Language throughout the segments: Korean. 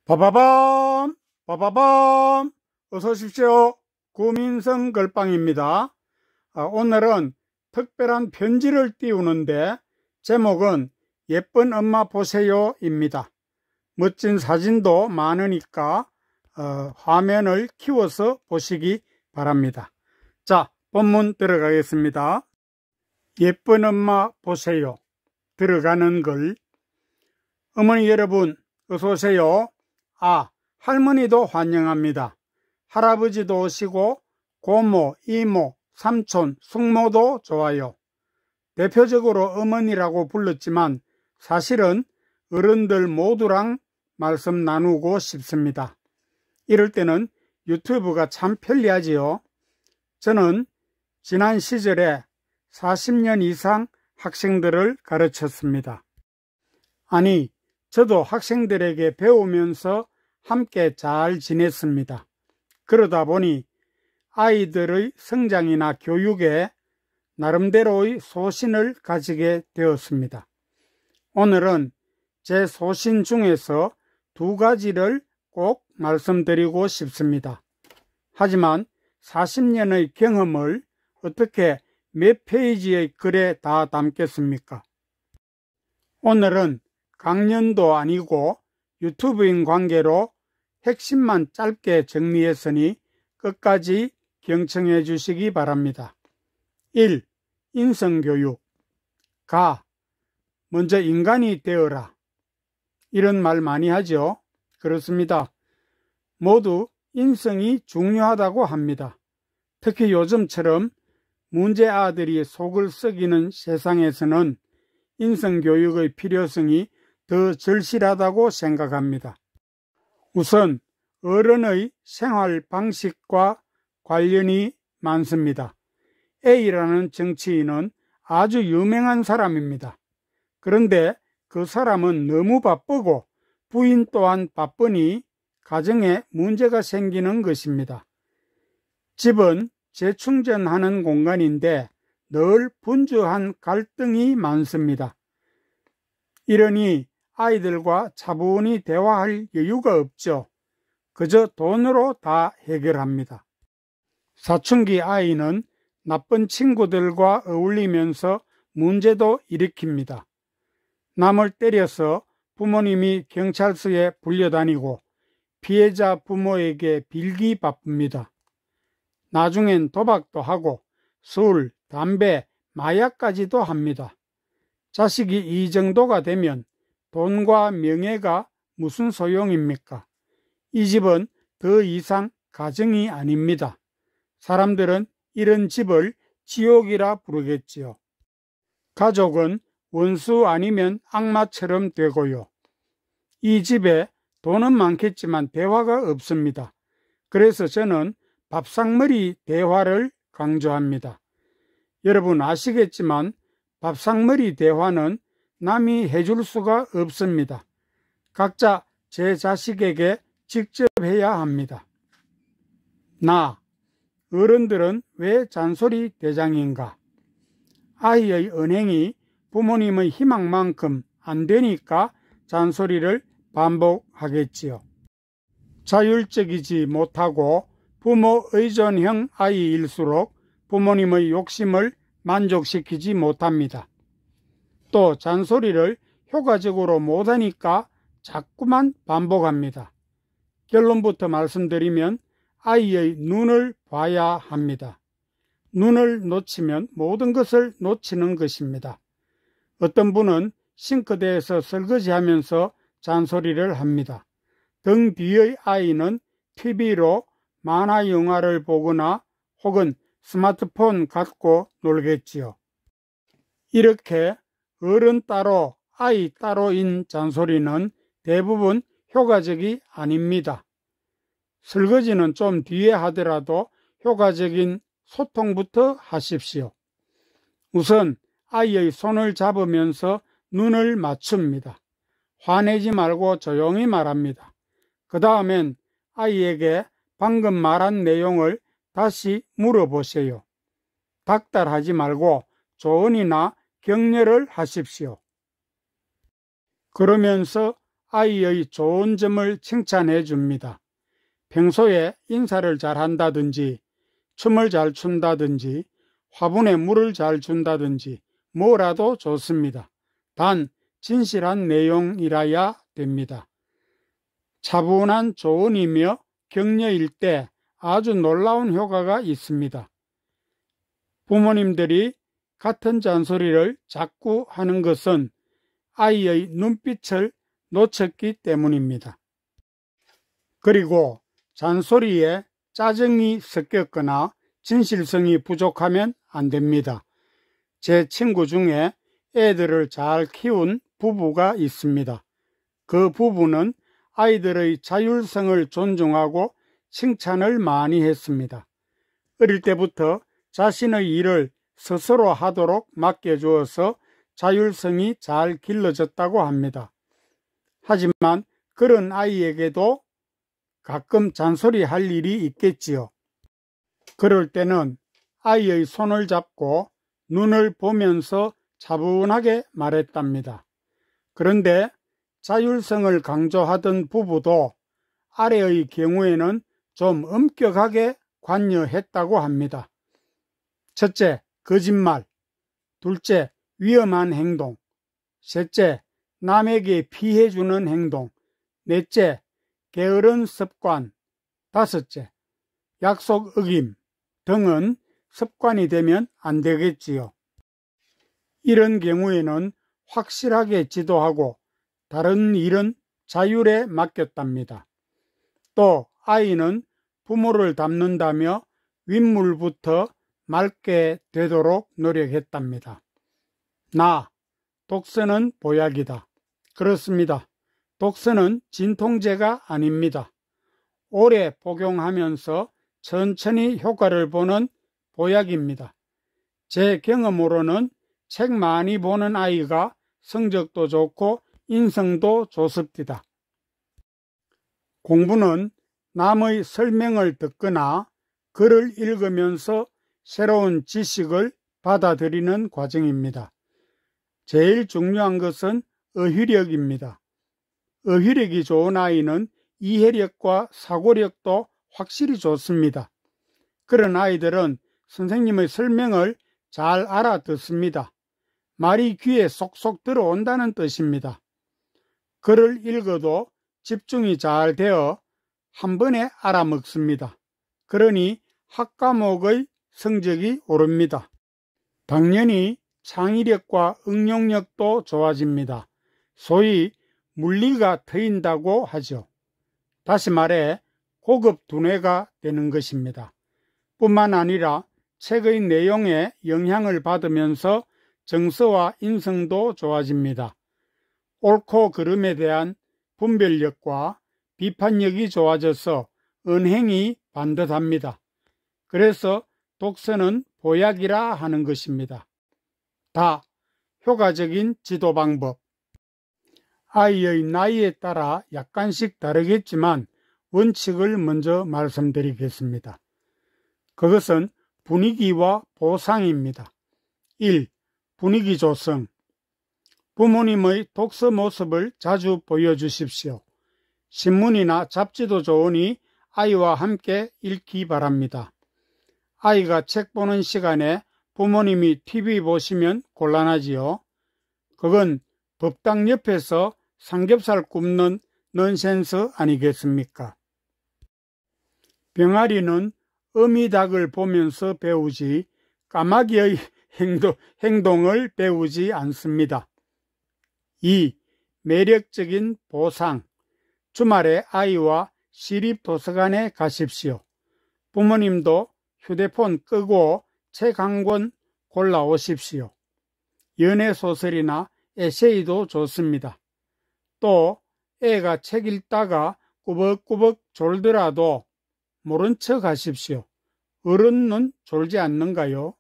빠바밤 빠바밤 어서 오십시오. 구민성 글방입니다. 오늘은 특별한 편지를 띄우는데 제목은 예쁜 엄마 보세요 입니다. 멋진 사진도 많으니까 화면을 키워서 보시기 바랍니다. 자, 본문 들어가겠습니다. 예쁜 엄마 보세요. 들어가는 글. 어머니 여러분 어서 오세요. 할머니도 환영합니다. 할아버지도 오시고 고모, 이모, 삼촌, 숙모도 좋아요. 대표적으로 어머니라고 불렀지만 사실은 어른들 모두랑 말씀 나누고 싶습니다. 이럴 때는 유튜브가 참 편리하지요. 저는 지난 시절에 40년 이상 학생들을 가르쳤습니다. 아니, 저도 학생들에게 배우면서 함께 잘 지냈습니다. 그러다 보니 아이들의 성장이나 교육에 나름대로의 소신을 가지게 되었습니다. 오늘은 제 소신 중에서 2가지를 꼭 말씀드리고 싶습니다. 하지만 40년의 경험을 어떻게 몇 페이지의 글에 다 담겠습니까? 오늘은 강연도 아니고 유튜브인 관계로 핵심만 짧게 정리했으니 끝까지 경청해 주시기 바랍니다. 1. 인성교육. 먼저 인간이 되어라. 이런 말 많이 하죠. 그렇습니다. 모두 인성이 중요하다고 합니다. 특히 요즘처럼 문제 아들이 속을 썩이는 세상에서는 인성교육의 필요성이 더 절실하다고 생각합니다. 우선 어른의 생활 방식과 관련이 많습니다. A라는 정치인은 아주 유명한 사람입니다. 그런데 그 사람은 너무 바쁘고 부인 또한 바쁘니 가정에 문제가 생기는 것입니다. 집은 재충전하는 공간인데 늘 분주한 갈등이 많습니다. 이러니 아이들과 차분히 대화할 여유가 없죠. 그저 돈으로 다 해결합니다. 사춘기 아이는 나쁜 친구들과 어울리면서 문제도 일으킵니다. 남을 때려서 부모님이 경찰서에 불려다니고 피해자 부모에게 빌기 바쁩니다. 나중엔 도박도 하고 술, 담배, 마약까지도 합니다. 자식이 이 정도가 되면 돈과 명예가 무슨 소용입니까? 이 집은 더 이상 가정이 아닙니다. 사람들은 이런 집을 지옥이라 부르겠지요. 가족은 원수 아니면 악마처럼 되고요. 이 집에 돈은 많겠지만 대화가 없습니다. 그래서 저는 밥상머리 대화를 강조합니다. 여러분 아시겠지만 밥상머리 대화는 남이 해줄 수가 없습니다. 각자 제 자식에게 직접 해야 합니다. 어른들은 왜 잔소리 대장인가? 아이의 언행이 부모님의 희망만큼 안 되니까 잔소리를 반복하겠지요. 자율적이지 못하고 부모 의존형 아이일수록 부모님의 욕심을 만족시키지 못합니다. 또 잔소리를 효과적으로 못하니까 자꾸만 반복합니다. 결론부터 말씀드리면 아이의 눈을 봐야 합니다. 눈을 놓치면 모든 것을 놓치는 것입니다. 어떤 분은 싱크대에서 설거지하면서 잔소리를 합니다. 등 뒤의 아이는 TV로 만화 영화를 보거나 혹은 스마트폰 갖고 놀겠지요. 이렇게 어른 따로 아이 따로인 잔소리는 대부분 효과적이 아닙니다. 설거지는 좀 뒤에 하더라도 효과적인 소통부터 하십시오. 우선 아이의 손을 잡으면서 눈을 맞춥니다. 화내지 말고 조용히 말합니다. 그 다음엔 아이에게 방금 말한 내용을 다시 물어보세요. 닥달하지 말고 조언이나 격려를 하십시오. 그러면서 아이의 좋은 점을 칭찬해 줍니다. 평소에 인사를 잘 한다든지, 춤을 잘 춘다든지, 화분에 물을 잘 준다든지 뭐라도 좋습니다. 단 진실한 내용이라야 됩니다. 차분한 조언이며 격려일 때 아주 놀라운 효과가 있습니다. 부모님들이 같은 잔소리를 자꾸 하는 것은 아이의 눈빛을 놓쳤기 때문입니다. 그리고 잔소리에 짜증이 섞였거나 진실성이 부족하면 안 됩니다. 제 친구 중에 애들을 잘 키운 부부가 있습니다. 그 부부는 아이들의 자율성을 존중하고 칭찬을 많이 했습니다. 어릴 때부터 자신의 일을 스스로 하도록 맡겨주어서 자율성이 잘 길러졌다고 합니다. 하지만 그런 아이에게도 가끔 잔소리할 일이 있겠지요. 그럴 때는 아이의 손을 잡고 눈을 보면서 차분하게 말했답니다. 그런데 자율성을 강조하던 부부도 아래의 경우에는 좀 엄격하게 관여했다고 합니다. 첫째, 거짓말. 둘째, 위험한 행동. 셋째, 남에게 피해주는 행동. 넷째, 게으른 습관. 다섯째, 약속 어김 등은 습관이 되면 안 되겠지요. 이런 경우에는 확실하게 지도하고 다른 일은 자율에 맡겼답니다. 또 아이는 부모를 닮는다며 윗물부터 맑게 되도록 노력했답니다. 독서는 보약이다. 그렇습니다. 독서는 진통제가 아닙니다. 오래 복용하면서 천천히 효과를 보는 보약입니다. 제 경험으로는 책 많이 보는 아이가 성적도 좋고 인성도 좋습니다. 공부는 남의 설명을 듣거나 글을 읽으면서 새로운 지식을 받아들이는 과정입니다. 제일 중요한 것은 어휘력입니다. 어휘력이 좋은 아이는 이해력과 사고력도 확실히 좋습니다. 그런 아이들은 선생님의 설명을 잘 알아듣습니다. 말이 귀에 쏙쏙 들어온다는 뜻입니다. 글을 읽어도 집중이 잘 되어 한 번에 알아먹습니다. 그러니 학과목의 성적이 오릅니다. 당연히 창의력과 응용력도 좋아집니다. 소위 물리가 트인다고 하죠. 다시 말해 고급 두뇌가 되는 것입니다. 뿐만 아니라 책의 내용에 영향을 받으면서 정서와 인성도 좋아집니다. 옳고 그름에 대한 분별력과 비판력이 좋아져서 언행이 반듯합니다. 그래서 독서는 보약이라 하는 것입니다. 효과적인 지도 방법. 아이의 나이에 따라 약간씩 다르겠지만 원칙을 먼저 말씀드리겠습니다. 그것은 분위기와 보상입니다. 1. 분위기 조성. 부모님의 독서 모습을 자주 보여주십시오. 신문이나 잡지도 좋으니 아이와 함께 읽기 바랍니다. 아이가 책 보는 시간에 부모님이 TV 보시면 곤란하지요. 그건 법당 옆에서 삼겹살 굽는 넌센스 아니겠습니까? 병아리는 어미닭을 보면서 배우지 까마귀의 행동을 배우지 않습니다. 2. 매력적인 보상. 주말에 아이와 시립도서관에 가십시오. 부모님도 휴대폰 끄고 책 한 권 골라오십시오. 연애소설이나 에세이도 좋습니다. 또 애가 책 읽다가 꾸벅꾸벅 졸더라도 모른 척 하십시오. 어른은 졸지 않는가요?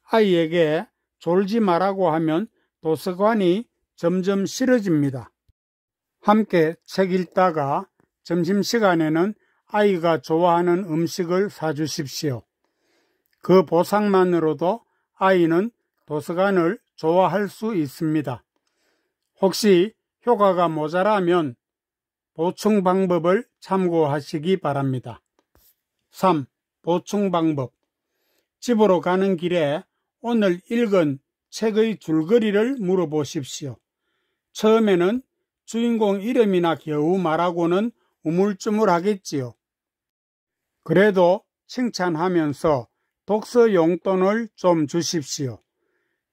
아이에게 졸지 말라고 하면 도서관이 점점 싫어집니다. 함께 책 읽다가 점심시간에는 아이가 좋아하는 음식을 사주십시오. 그 보상만으로도 아이는 도서관을 좋아할 수 있습니다. 혹시 효과가 모자라면 보충 방법을 참고하시기 바랍니다. 3. 보충 방법. 집으로 가는 길에 오늘 읽은 책의 줄거리를 물어보십시오. 처음에는 주인공 이름이나 겨우 말하고는 우물쭈물하겠지요. 그래도 칭찬하면서 독서 용돈을 좀 주십시오.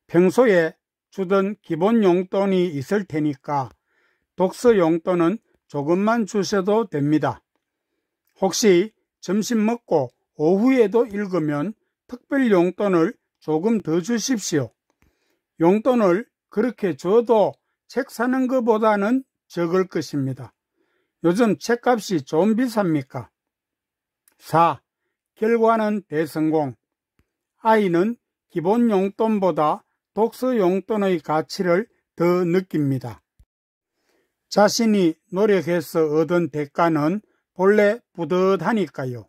평소에 주던 기본 용돈이 있을 테니까 독서 용돈은 조금만 주셔도 됩니다. 혹시 점심 먹고 오후에도 읽으면 특별 용돈을 조금 더 주십시오. 용돈을 그렇게 줘도 책 사는 것보다는 적을 것입니다. 요즘 책값이 좀 비쌉니까? 4. 결과는 대성공. 아이는 기본 용돈보다 독서 용돈의 가치를 더 느낍니다. 자신이 노력해서 얻은 대가는 본래 뿌듯하니까요.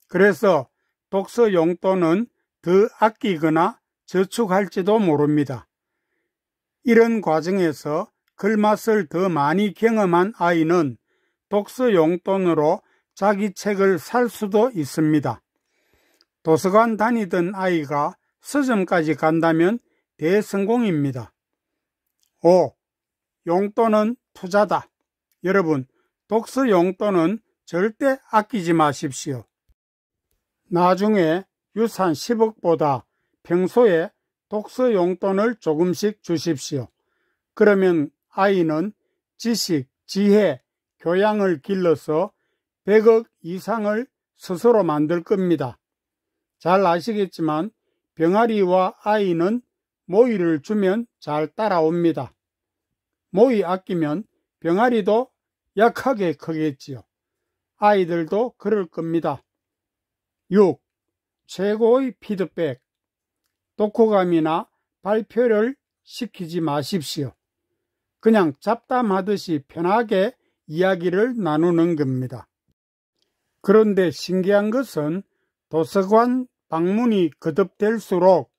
그래서 독서 용돈은 더 아끼거나 저축할지도 모릅니다. 이런 과정에서 글맛을 더 많이 경험한 아이는 독서 용돈으로 자기 책을 살 수도 있습니다. 도서관 다니던 아이가 서점까지 간다면 대성공입니다. 5. 용돈은 투자다. 여러분, 독서 용돈은 절대 아끼지 마십시오. 나중에 유산 10억보다 평소에 독서 용돈을 조금씩 주십시오. 그러면 아이는 지식, 지혜, 교양을 길러서 100억 이상을 스스로 만들 겁니다. 잘 아시겠지만 병아리와 아이는 모이를 주면 잘 따라옵니다. 모이 아끼면 병아리도 약하게 크겠지요. 아이들도 그럴 겁니다. 6. 최고의 피드백. 독후감이나 발표를 시키지 마십시오. 그냥 잡담하듯이 편하게 이야기를 나누는 겁니다. 그런데 신기한 것은 도서관 방문이 거듭될수록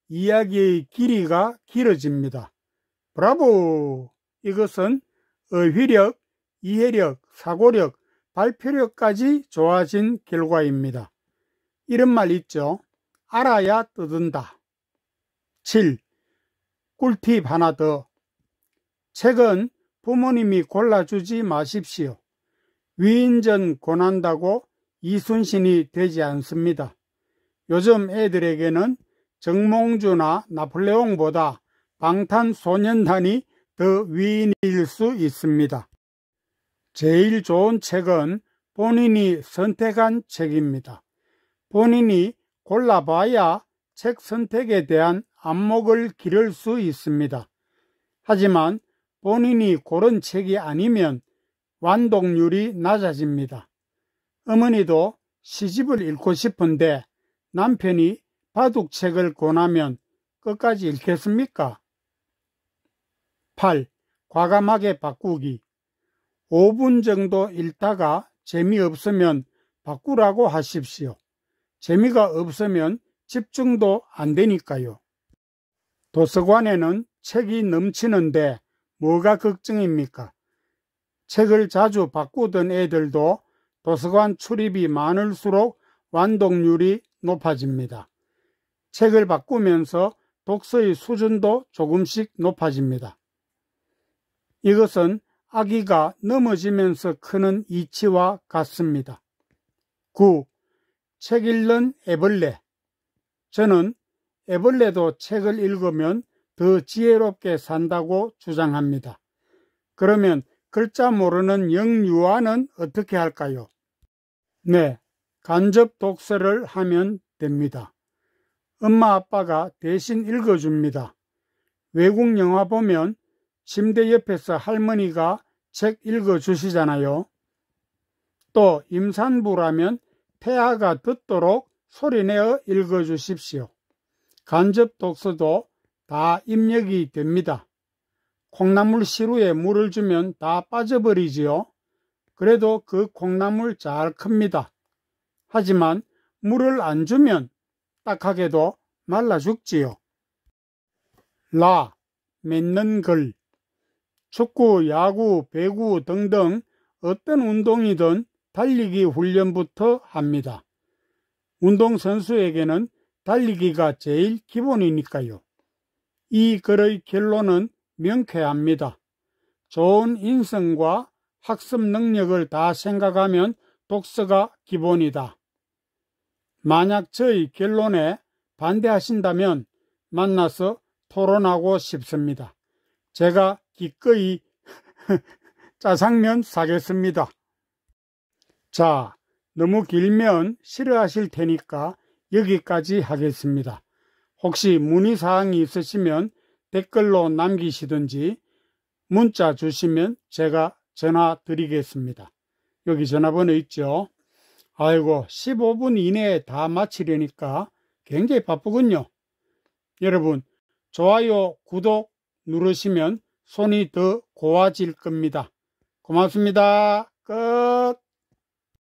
이야기의 길이가 길어집니다. 브라보! 이것은 어휘력, 이해력, 사고력, 발표력까지 좋아진 결과입니다. 이런 말 있죠. 알아야 떠든다. 7. 꿀팁 하나 더. 책은 부모님이 골라주지 마십시오. 위인전 권한다고 이순신이 되지 않습니다. 요즘 애들에게는 정몽주나 나폴레옹보다 방탄소년단이 더 위인일 수 있습니다. 제일 좋은 책은 본인이 선택한 책입니다. 본인이 골라봐야 책 선택에 대한 안목을 기를 수 있습니다. 하지만 본인이 고른 책이 아니면 완독률이 낮아집니다. 어머니도 시집을 읽고 싶은데 남편이 바둑책을 권하면 끝까지 읽겠습니까? 8. 과감하게 바꾸기. 5분 정도 읽다가 재미없으면 바꾸라고 하십시오. 재미가 없으면 집중도 안 되니까요. 도서관에는 책이 넘치는데 뭐가 걱정입니까? 책을 자주 바꾸던 애들도 도서관 출입이 많을수록 완독률이 높아집니다. 책을 바꾸면서 독서의 수준도 조금씩 높아집니다. 이것은 아기가 넘어지면서 크는 이치와 같습니다. 9. 책 읽는 애벌레. 저는 애벌레도 책을 읽으면 더 지혜롭게 산다고 주장합니다. 그러면 글자 모르는 영유아는 어떻게 할까요? 네, 간접 독서를 하면 됩니다. 엄마 아빠가 대신 읽어줍니다. 외국 영화 보면 침대 옆에서 할머니가 책 읽어주시잖아요. 또 임산부라면 폐하가 듣도록 소리내어 읽어주십시오. 간접 독서도 다 입력이 됩니다. 콩나물 시루에 물을 주면 다 빠져버리지요. 그래도 그 콩나물 잘 큽니다. 하지만 물을 안 주면 딱하게도 말라 죽지요. 라, 맺는 글. 축구, 야구, 배구 등등 어떤 운동이든 달리기 훈련부터 합니다. 운동선수에게는 달리기가 제일 기본이니까요. 이 글의 결론은 명쾌합니다. 좋은 인성과 학습 능력을 다 생각하면 독서가 기본이다. 만약 저의 결론에 반대하신다면 만나서 토론하고 싶습니다. 제가 기꺼이 짜장면 사겠습니다. 자, 너무 길면 싫어하실 테니까 여기까지 하겠습니다. 혹시 문의사항이 있으시면 댓글로 남기시든지 문자 주시면 제가 전화 드리겠습니다. 여기 전화번호 있죠? 아이고, 15분 이내에 다 마치려니까 굉장히 바쁘군요. 여러분, 좋아요, 구독 누르시면 손이 더 고와질 겁니다. 고맙습니다. 끝.